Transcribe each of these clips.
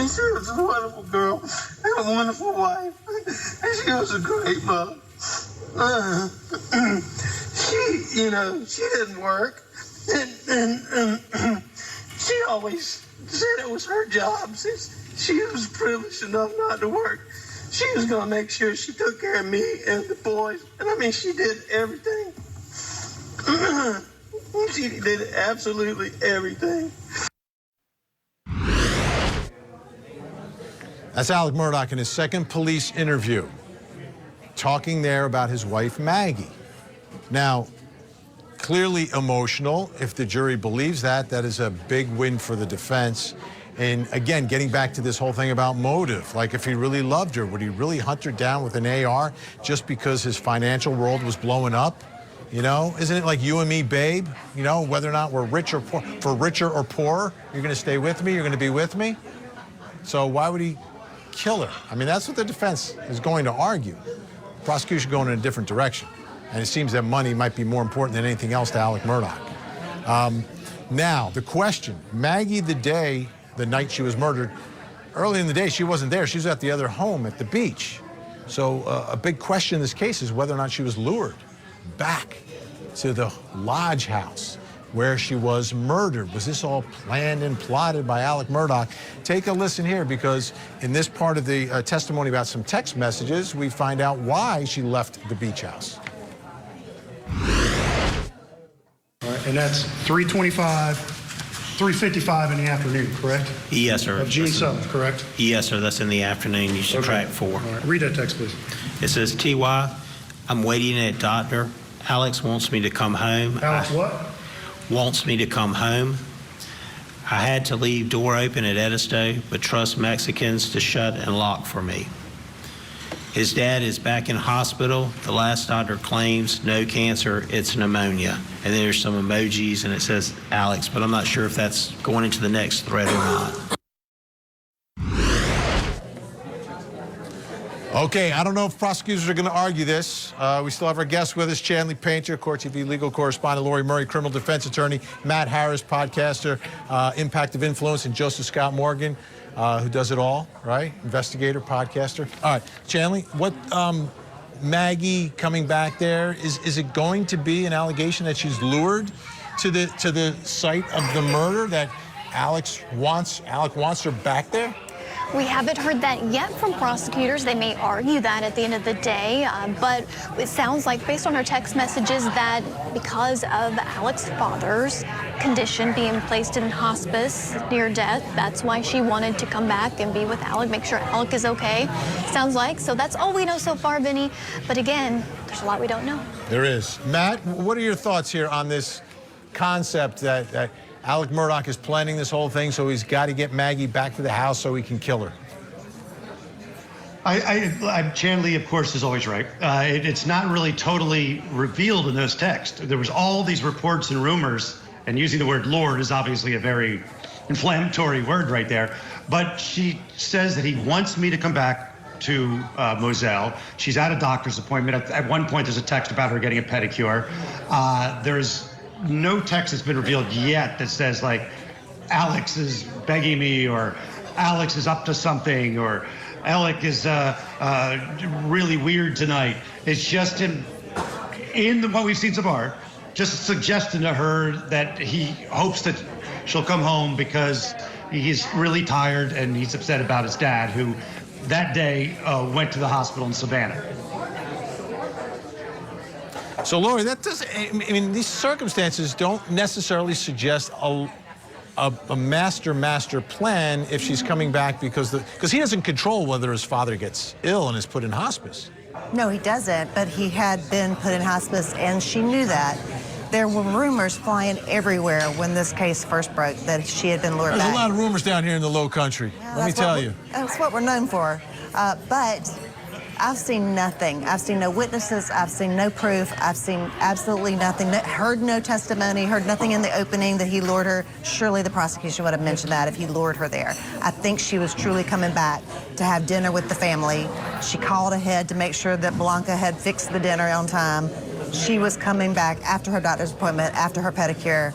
And she was a wonderful girl and a wonderful wife. And she was a great mom. She didn't work. And she always said it was her job since she was privileged enough not to work. She was going to make sure she took care of me and the boys. And I mean, she did everything. She did absolutely everything. That's Alex Murdaugh in his second police interview, talking there about his wife, Maggie. Now, clearly emotional. If the jury believes that, that is a big win for the defense. And again, getting back to this whole thing about motive, like if he really loved her, would he really hunt her down with an AR just because his financial world was blowing up? You know, isn't it like you and me, babe? You know, whether or not we're rich or poor, for richer or poorer, you're going to stay with me, you're going to be with me. So why would he kill her? I mean, that's what the defense is going to argue. The prosecution going in a different direction. And it seems that money might be more important than anything else to Alex Murdaugh. Now, the question, Maggie, the night she was murdered, early in the day, she wasn't there. She was at the other home at the beach. So a big question in this case is whether or not she was lured back to the lodge house where she was murdered. Was this all planned and plotted by Alex Murdaugh? Take a listen here, because in this part of the testimony about some text messages, we find out why she left the beach house. All right, and that's 3:55 in the afternoon, correct? Yes, sir. Of June 7th, correct? Yes, sir. That's in the afternoon. You subtract 4. All right, read that text, please. It says, T.Y., I'm waiting at doctor. Alex wants me to come home. Alex what? Wants me to come home. I had to leave door open at Edisto, but trust Mexicans to shut and lock for me. His dad is back in hospital. The last doctor claims no cancer, it's pneumonia. And there's some emojis and it says Alex, but I'm not sure if that's going into the next thread or not. Okay, I don't know if prosecutors are going to argue this. We still have our guests with us, Chanley Painter, Court TV legal correspondent, Lori Murray, criminal defense attorney, Matt Harris, podcaster, Impact of Influence, and Joseph Scott Morgan, who does it all, right? Investigator, podcaster. All right, Chanley, what Maggie coming back there, is it going to be an allegation that she's lured to the site of the murder, that Alex wants her back there? We haven't heard that yet from prosecutors. They may argue that at the end of the day, but it sounds like, based on her text messages, that because of Alex's father's condition, being placed in hospice near death, that's why she wanted to come back and be with Alex, make sure Alex is okay, sounds like. So that's all we know so far, Vinny. But again, there's a lot we don't know. There is. Matt, what are your thoughts here on this concept that Alex Murdaugh is planning this whole thing, so he's got to get Maggie back to the house so he can kill her? Chanley, of course, is always right. It's not really totally revealed in those texts. There was all these reports and rumors, and using the word Lord is obviously a very inflammatory word right there. But she says that he wants me to come back to Moselle. She's at a doctor's appointment. At one point, there's a text about her getting a pedicure. There's no text that's been revealed yet that says, like, Alex is begging me, or Alex is up to something, or Alex is really weird tonight. It's just in what we've seen so far, just a suggestion to her that he hopes that she'll come home because he's really tired and he's upset about his dad, who that day went to the hospital in Savannah. So, Lori, that doesn't, I mean, these circumstances don't necessarily suggest a master plan if she's coming back because he doesn't control whether his father gets ill and is put in hospice. No, he doesn't, but he had been put in hospice, and she knew that. There were rumors flying everywhere when this case first broke that she had been lured back. There's a lot of rumors down here in the Low Country, let me tell you. That's what we're known for. But I've seen nothing. I've seen no witnesses. I've seen no proof. I've seen absolutely nothing. Heard no testimony. Heard nothing in the opening that he lured her. Surely the prosecution would have mentioned that if he lured her there. I think she was truly coming back to have dinner with the family. She called ahead to make sure that Blanca had fixed the dinner on time. She was coming back after her doctor's appointment, after her pedicure,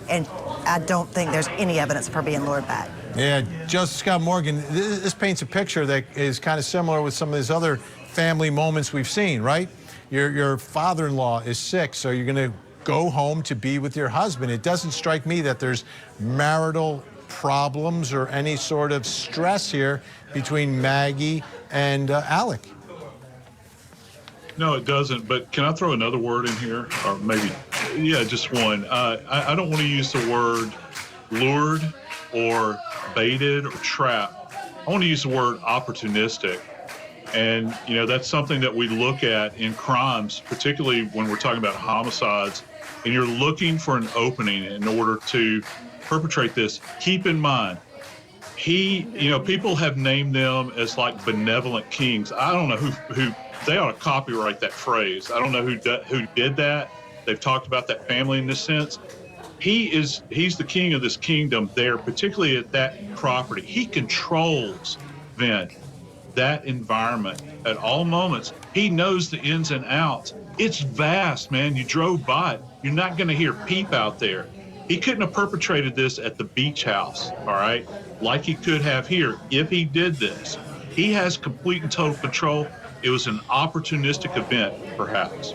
and I don't think there's any evidence of her being lured back. Yeah, Justice Scott Morgan, this paints a picture that is kind of similar with some of these other family moments we've seen, right? Your father-in-law is sick, so you're going to go home to be with your husband. It doesn't strike me that there's marital problems or any sort of stress here between Maggie and Alec. No, it doesn't. But can I throw another word in here? Or maybe, yeah, just one. I don't want to use the word lured or baited or trapped. I want to use the word opportunistic. And, you know, that's something that we look at in crimes, particularly when we're talking about homicides, and you're looking for an opening in order to perpetrate this. Keep in mind, people have named them as like benevolent kings. I don't know who they ought to copyright that phrase. I don't know who did that. They've talked about that family in this sense. He's the king of this kingdom there, particularly at that property. He controls then that environment at all moments. He knows the ins and outs. It's vast, man. You drove by it. You're not going to hear peep out there. He couldn't have perpetrated this at the beach house, all right, like he could have here if he did this. He has complete and total control. It was an opportunistic event, perhaps.